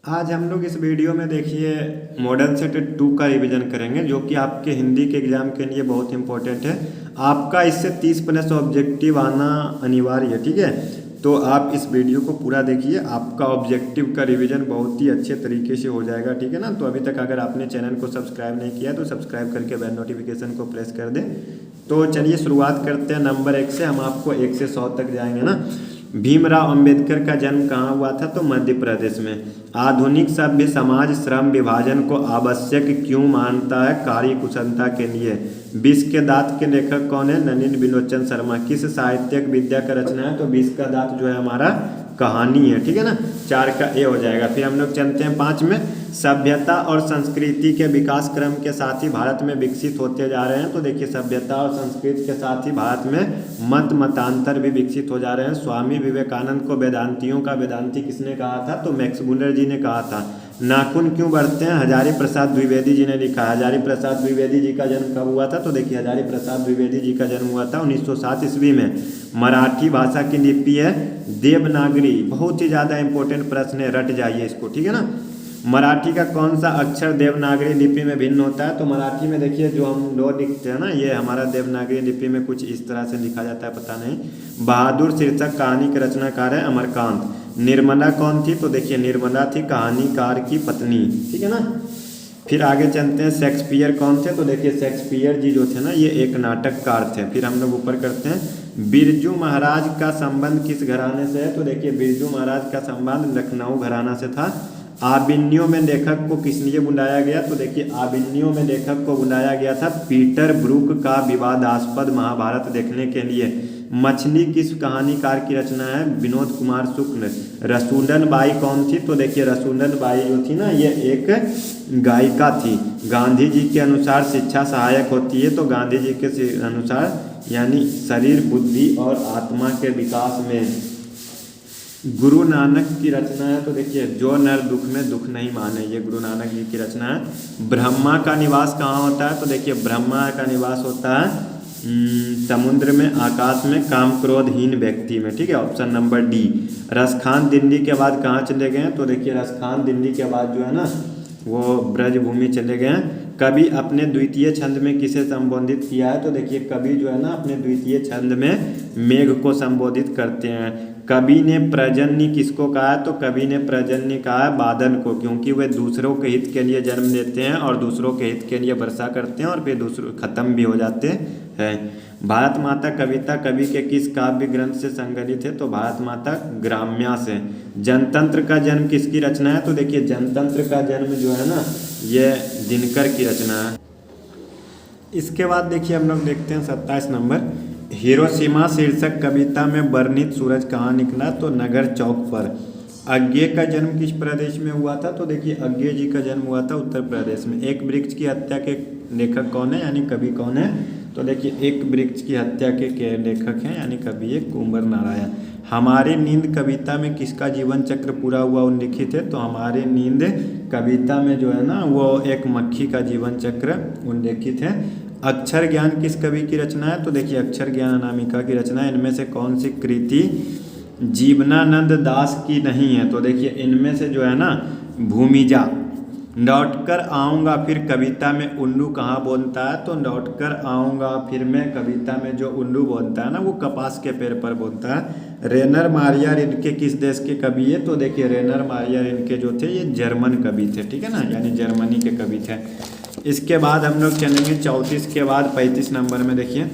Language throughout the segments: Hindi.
आज हम लोग इस वीडियो में देखिए मॉडर्न सेट 2 का रिवीजन करेंगे, जो कि आपके हिंदी के एग्जाम के लिए बहुत इंपॉर्टेंट है। आपका इससे 30 प्लस ऑब्जेक्टिव आना अनिवार्य है, ठीक है। तो आप इस वीडियो को पूरा देखिए, आपका ऑब्जेक्टिव का रिवीजन बहुत ही अच्छे तरीके से हो जाएगा, ठीक है ना। तो अभी तक अगर आपने चैनल को सब्सक्राइब नहीं किया तो सब्सक्राइब करके बेल नोटिफिकेशन को प्रेस कर दें। तो चलिए शुरुआत करते हैं नंबर 1 से। हम आपको 1 से 100 तक जाएंगे ना। भीमराव अंबेडकर का जन्म कहाँ हुआ था? तो मध्य प्रदेश में। आधुनिक सभ्य समाज श्रम विभाजन को आवश्यक क्यों मानता है? कार्य कुशलता के लिए। विष के दांत के लेखक कौन है? नलिनी बिलोचन शर्मा। किस साहित्यिक विद्या का रचना है? तो विष का दांत जो है हमारा कहानी है, ठीक है ना। 4 का ए हो जाएगा। फिर हम लोग चलते हैं 5 में। सभ्यता और संस्कृति के विकास क्रम के साथ ही भारत में विकसित होते जा रहे हैं। तो देखिए सभ्यता और संस्कृति के साथ ही भारत में मतांतर भी विकसित हो जा रहे हैं। स्वामी विवेकानंद को वेदांतियों का वेदांती किसने कहा था? तो मैक्स मुलर जी ने कहा था। नाखून क्यों बढ़ते हैं? हजारी प्रसाद द्विवेदी जी ने लिखा है। हजारी प्रसाद द्विवेदी जी का जन्म कब हुआ था? तो देखिए हजारी प्रसाद द्विवेदी जी का जन्म हुआ था 1907 ईस्वी में। मराठी भाषा की लिपि है देवनागरी। बहुत ही ज़्यादा इंपॉर्टेंट प्रश्न है, रट जाइए इसको, ठीक है ना। मराठी का कौन सा अक्षर देवनागरी लिपि में भिन्न होता है? तो मराठी में देखिए जो हम लोग लिखते हैं ना, ये हमारा देवनागरी लिपि में कुछ इस तरह से लिखा जाता है, पता नहीं। बहादुर शीर्षक कहानी के रचनाकार है अमरकांत। निर्मला कौन थी? तो देखिए निर्मला थी कहानीकार की पत्नी, ठीक है ना। फिर आगे चलते हैं। शेक्सपियर कौन थे? तो देखिए शेक्सपियर जी जो थे ना, ये एक नाटककार थे। फिर हम लोग ऊपर करते हैं। बिरजू महाराज का संबंध किस घराने से है? तो देखिए बिरजू महाराज का संबंध लखनऊ घराना से था। आबिन्यो में लेखक को किस लिए बुलाया गया? तो देखिए आबिन्यो में लेखक को बुलाया गया था पीटर ब्रूक का विवादास्पद महाभारत देखने के लिए। मछली किस कहानीकार की रचना है? विनोद कुमार शुक्ल। रसूलन बाई कौन थी? तो देखिए रसूलन बाई जो थी ना, ये एक गायिका थी। गांधी जी के अनुसार शिक्षा सहायक होती है। तो गांधी जी के अनुसार यानी शरीर बुद्धि और आत्मा के विकास में। गुरु नानक की रचना है। तो देखिए जो नर दुख में दुख नहीं माने, ये गुरु नानक जी की रचना है। ब्रह्मा का निवास कहाँ होता है? तो देखिए ब्रह्मा का निवास होता है समुद्र में, आकाश में, काम क्रोधहीन व्यक्ति में, ठीक है। Option number D. Raskhan Delhi के बाद कहाँ चले गए हैं? तो देखिए रसखान दिल्ली के बाद जो है ना, वो ब्रजभूमि चले गए हैं। कवि अपने द्वितीय छंद में किसे संबोधित किया है? तो देखिए कवि जो है ना अपने द्वितीय छंद में मेघ को संबोधित करते हैं। कवि ने प्रजन्य किसको कहा है? तो कवि ने प्रजन्य कहा है बादल को, क्योंकि वे दूसरों के हित के लिए जन्म लेते हैं और दूसरों के हित के लिए वर्षा करते हैं और फिर दूसरों खत्म भी हो जाते हैं। भारत माता कविता कवि के किस काव्य ग्रंथ से संकलित है? तो भारत माता ग्राम्या से। जनतंत्र का जन्म किसकी रचना है? तो देखिए जनतंत्र का जन्म जो है ना, ये दिनकर की रचना है। इसके बाद देखिए हम लोग देखते हैं 27 नंबर। हिरोशिमा शीर्षक कविता में वर्णित सूरज कहाँ निकला? तो नगर चौक पर। अज्ञे का जन्म किस प्रदेश में हुआ था? तो देखिए अज्ञे जी का जन्म हुआ था उत्तर प्रदेश में। एक वृक्ष की हत्या के लेखक कौन है यानी कवि कौन है? तो देखिए एक वृक्ष की हत्या के लेखक हैं यानी कवि है कुंवर नारायण। हमारी नींद कविता में किसका जीवन चक्र पूरा हुआ उल्लिखित है? तो हमारी नींद कविता में जो है ना, वो एक मक्खी का जीवन चक्र उल्लेखित है। अक्षर ज्ञान किस कवि की रचना है? तो देखिए अक्षर ज्ञान अनामिका की रचना है। इनमें से कौन सी कृति जीवनानंद दास की नहीं है? तो देखिए इनमें से जो है ना भूमिजा। लौटकर आऊँगा फिर कविता में उल्लू कहाँ बोलता है? तो लौटकर आऊँगा फिर में कविता में जो उल्लू बोलता है ना, वो कपास के पेड़ पर बोलता है। रेनर मारिया रिन्के किस देश के कवि है? तो देखिए रेनर मारिया रिन्के जो थे ये जर्मन कवि थे, ठीक है ना, यानी जर्मनी के कवि थे। इसके बाद हम लोग चलेंगे 34 के बाद 35 नंबर में। देखिए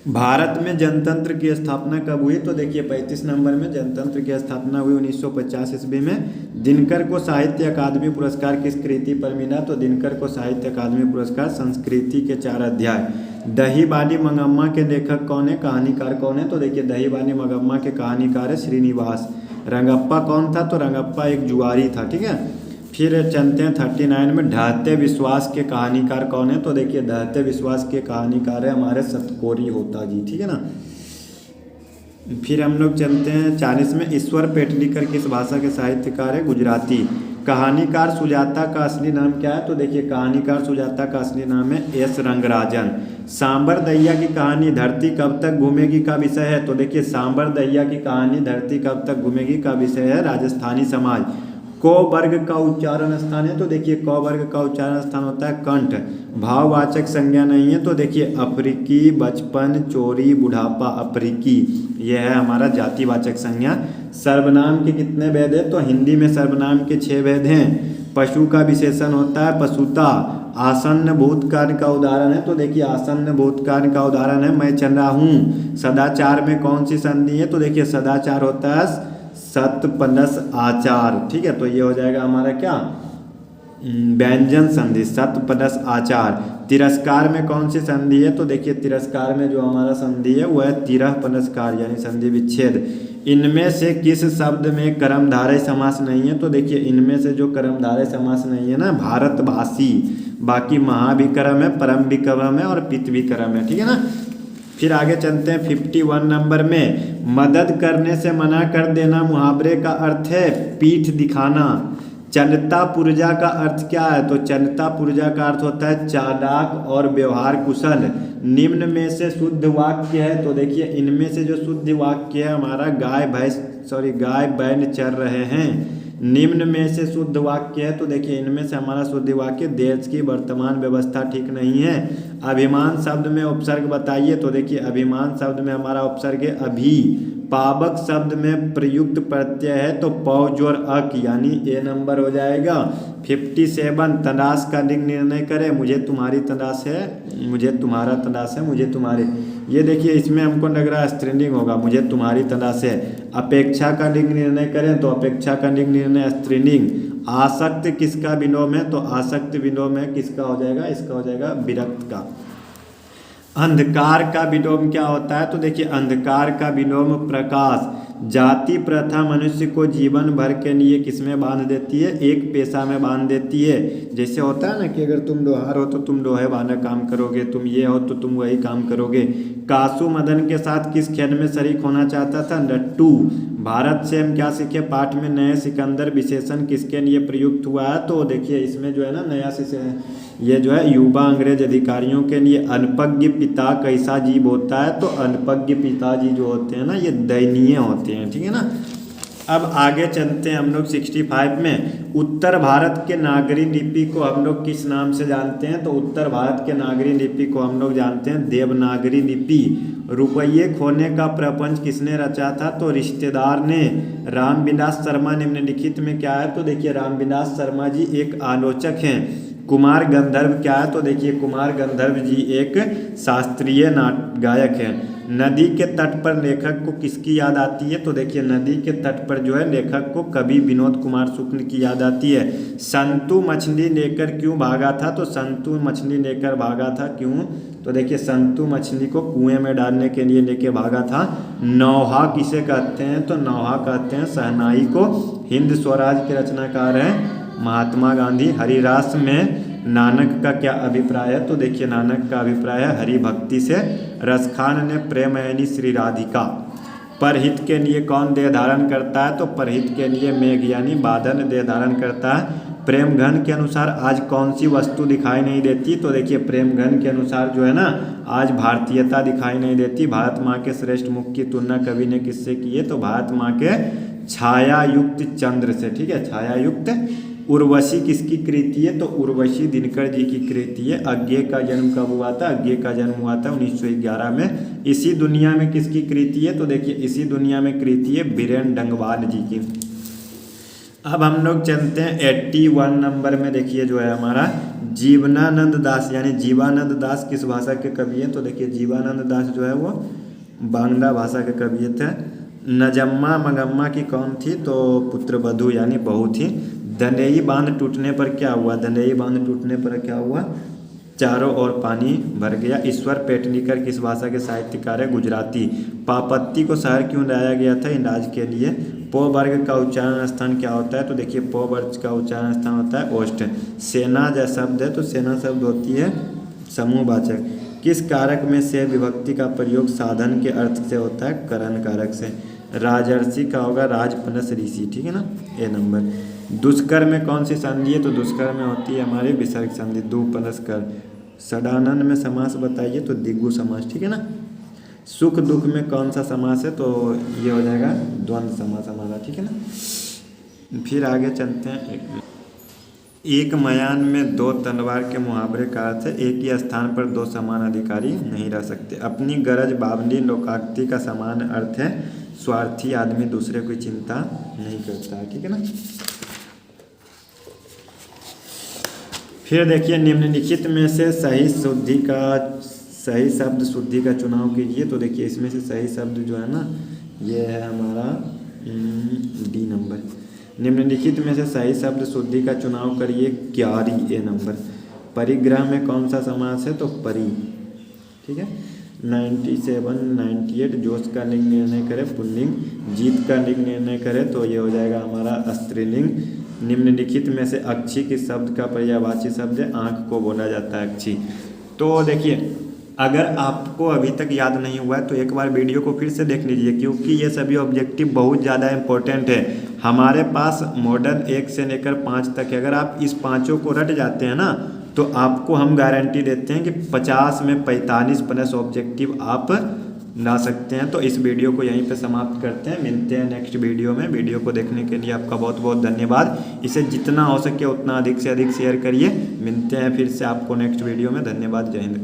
भारत में जनतंत्र की स्थापना कब हुई? तो देखिए 35 नंबर में जनतंत्र की स्थापना हुई 1950 ईस्वी में। दिनकर को साहित्य अकादमी पुरस्कार किस कृति पर मिला? तो दिनकर को साहित्य अकादमी पुरस्कार संस्कृति के 4 अध्याय। दही बाली मंगम्मा के लेखक कौन है? कहानीकार कौन है? तो देखिए दही बाली मंगम्मा के कहानीकार है श्रीनिवास। रंगप्पा कौन था? तो रंगप्पा एक जुआरी था, ठीक है। फिर चलते हैं 39 में। ढहते विश्वास के कहानीकार कौन है? तो देखिए ढहते विश्वास के कहानीकार है हमारे सतकोरी होता जी, ठीक है ना। फिर हम लोग चलते हैं 40 में। ईश्वर पेटलीकर किस भाषा के साहित्यकार है? गुजराती। कहानीकार सुजाता का असली नाम क्या है? तो देखिए कहानीकार सुजाता का असली नाम है एस रंगराजन। सांबर दैया की कहानी धरती कब तक घूमेगी का विषय है? तो देखिए सांबर दैया की कहानी धरती कब तक घूमेगी का विषय है राजस्थानी समाज। क वर्ग का उच्चारण स्थान है तो देखिए क वर्ग का उच्चारण स्थान होता है कंठ। भाववाचक संज्ञा नहीं है तो देखिए अफ्रीकी, बचपन, चोरी, बुढ़ापा, अफ्रीकी, यह है हमारा जातिवाचक संज्ञा। सर्वनाम के कितने भेद है तो हिंदी में सर्वनाम के 6 भेद हैं। पशु का विशेषण होता है पशुता। आसन्न भूतकाल का उदाहरण है तो देखिए आसन्न भूतकाल का उदाहरण है मैं चल रहा हूँ। सदाचार में कौन सी संधि है तो देखिए सदाचार होता है सत प्लस आचार, ठीक है, तो ये हो जाएगा हमारा क्या व्यंजन संधि, सत प्लस आचार। तिरस्कार में कौन सी संधि है तो देखिए तिरस्कार में जो हमारा संधि है वो है तिरह प्लस कार यानी संधि विच्छेद। इनमें से किस शब्द में कर्मधारय समास नहीं है तो देखिए इनमें से जो कर्मधारय समास नहीं है ना भारतभाषी, बाकी महाविक्रम है, परम विक्रम है और पित विक्रम है, ठीक है ना। फिर आगे चलते हैं 51 नंबर में। मदद करने से मना कर देना मुहावरे का अर्थ है पीठ दिखाना। चलता पुर्जा का अर्थ क्या है तो चलता पुर्जा का अर्थ होता है चालाक और व्यवहार कुशल। निम्न में से शुद्ध वाक्य है तो देखिए इनमें से जो शुद्ध वाक्य है हमारा गाय बैल चर रहे हैं। निम्न में से शुद्ध वाक्य है तो देखिए इनमें से हमारा शुद्ध वाक्य देश की वर्तमान व्यवस्था ठीक नहीं है। अभिमान शब्द में उपसर्ग बताइए तो देखिए अभिमान शब्द में हमारा उपसर्ग है अभी। पावक शब्द में प्रयुक्त प्रत्यय है तो पौज और अक यानी ए नंबर हो जाएगा। 57 तलाश का लिंग निर्णय करें। मुझे तुम्हारी तलाश है, मुझे तुम्हारा तलाश है, मुझे तुम्हारे, ये देखिए इसमें हमको लग रहा है स्त्रीलिंग होगा, मुझे तुम्हारी तलाश है। अपेक्षा का लिंग निर्णय करें तो अपेक्षा का लिंग निर्णय स्त्रीलिंग। आसक्त किसका विलोम है तो आसक्त विलोम है किसका हो जाएगा, इसका हो जाएगा विरक्त का। अंधकार का विलोम क्या होता है तो देखिए अंधकार का विलोम प्रकाश। जाति प्रथा मनुष्य को जीवन भर के लिए किसमें बांध देती है, एक पेशा में बांध देती है। जैसे होता है ना कि अगर तुम लोहार हो तो तुम लोहे वाला काम करोगे, तुम ये हो तो तुम वही काम करोगे। कासू मदन के साथ किस खेल में शरीक होना चाहता था, लट्टू। भारत से हम क्या सीखे पाठ में नए सिकंदर विशेषण किसके लिए प्रयुक्त हुआ है तो देखिए इसमें जो है ना नया ये जो है युवा अंग्रेज अधिकारियों के लिए। अल्पज्ञ पिता कैसा जीव होता है तो अल्पज्ञ पिताजी जो होते हैं ना ये दयनीय होते हैं, ठीक है ना। अब आगे चलते हैं हम लोग 65 में। उत्तर भारत के नागरी लिपि को हम लोग किस नाम से जानते हैं तो उत्तर भारत के नागरी लिपि को हम लोग जानते हैं देवनागरी लिपि। रुपये खोने का प्रपंच किसने रचा था तो रिश्तेदार ने। रामविलास शर्मा निम्नलिखित में क्या है तो देखिए रामविलास शर्मा जी एक आलोचक हैं। कुमार गंधर्व क्या है तो देखिए कुमार गंधर्व जी एक शास्त्रीय गायक हैं। नदी के तट पर लेखक को किसकी याद आती है तो देखिए नदी के तट पर जो है लेखक को कवि विनोद कुमार शुक्ल की याद आती है। संतु मछली लेकर क्यों भागा था तो संतु मछली लेकर भागा था क्यों तो देखिए संतु मछली को कुएं में डालने के लिए लेके भागा था। नौहा किसे कहते हैं तो नौहा कहते हैं शहनाई को। हिंद स्वराज के रचनाकार हैं महात्मा गांधी। हरिरास में नानक का क्या अभिप्राय है तो देखिए नानक का अभिप्राय है हरि भक्ति से। रसखान ने प्रेमयनी श्री राधिका। परहित के लिए कौन देह धारण करता है तो परहित के लिए मेघ यानी बादल देह धारण करता है। प्रेम घन के अनुसार आज कौन सी वस्तु दिखाई नहीं देती तो देखिए प्रेम घन के अनुसार जो है ना आज भारतीयता दिखाई नहीं देती। भारत माँ के श्रेष्ठ मुख की तुलना कवि ने किससे की है तो भारत माँ के छाया युक्त चंद्र से, ठीक है, छाया युक्त। उर्वशी किसकी कृति है तो उर्वशी दिनकर जी की कृति है। अज्ञे का जन्म कब हुआ था, अज्ञे का जन्म हुआ था 1911 में। इसी दुनिया में किसकी कृति है तो देखिए इसी दुनिया में कृति है बीरेन डंगवाल जी की। अब हम लोग चलते हैं 81 नंबर में। देखिए जो है हमारा जीवनानंद दास यानी जीवानंद दास किस भाषा के कवि हैं तो देखिए जीवानंद दास जो है वो बांग्ला भाषा के कवि थे। नजम्मा मगम्मा की कौन थी तो पुत्रवधू यानी बहू थी। दंडेई बांध टूटने पर क्या हुआ, दंडेई बांध टूटने पर क्या हुआ, चारों ओर पानी भर गया। ईश्वर पेटनीकर किस भाषा के साहित्यकार है, गुजराती। पापत्ती को शहर क्यों लाया गया था, इलाज के लिए। पो वर्ग का उच्चारण स्थान क्या होता है तो देखिए पो वर्ग का उच्चारण स्थान होता है ओष्ठ। सेना जैसा शब्द है तो सेना शब्द होती है समूहवाचक। किस कारक में से विभक्ति का प्रयोग साधन के अर्थ से होता है, करण कारक से। राजर्षि का होगा राज प्लस ऋषि, ठीक है ना, ए नंबर। दुष्कर में कौन सी संधि है तो दुष्कर में होती है हमारी विसर्ग संधि, दु प्लस कर। षडानन में समास बताइए तो दिग्गु समास, ठीक है ना। सुख दुख में कौन सा समास है तो ये हो जाएगा द्वंद्व समास हमारा, ठीक है ना। फिर आगे चलते हैं। एक मयान में दो तलवार के मुहावरे का अर्थ है एक ही स्थान पर दो समान अधिकारी नहीं रह सकते। अपनी गरज बावली लोकाक्ति का समान अर्थ है स्वार्थी आदमी दूसरे की चिंता नहीं करता है, ठीक है ना। फिर देखिए निम्नलिखित में से सही शब्द शुद्धि का चुनाव कीजिए। तो देखिए इसमें से सही शब्द जो है ना ये है हमारा डी नंबर। निम्नलिखित में से सही शब्द शुद्धि का चुनाव करिए। क्यारी ए नंबर। परिग्रह में कौन सा समास है तो परि, ठीक है। 97 98 जोश का लिंग निर्णय करे पुल्लिंग, जीत का लिंग निर्णय करे तो ये हो जाएगा हमारा स्त्रीलिंग। निम्नलिखित में से अक्षी किस शब्द का पर्यायवाची शब्द है, आँख को बोला जाता है अक्षी। तो देखिए अगर आपको अभी तक याद नहीं हुआ है तो एक बार वीडियो को फिर से देख लीजिए क्योंकि ये सभी ऑब्जेक्टिव बहुत ज़्यादा इंपॉर्टेंट है। हमारे पास मॉडल 1 से लेकर 5 तक है। अगर आप इस पाँचों को रट जाते हैं ना तो आपको हम गारंटी देते हैं कि 50 में 45 प्लस ऑब्जेक्टिव आप ला सकते हैं। तो इस वीडियो को यहीं पे समाप्त करते हैं, मिलते हैं नेक्स्ट वीडियो में। वीडियो को देखने के लिए आपका बहुत बहुत धन्यवाद। इसे जितना हो सके उतना अधिक से अधिक शेयर करिए। मिलते हैं फिर से आपको नेक्स्ट वीडियो में। धन्यवाद, जय हिंद।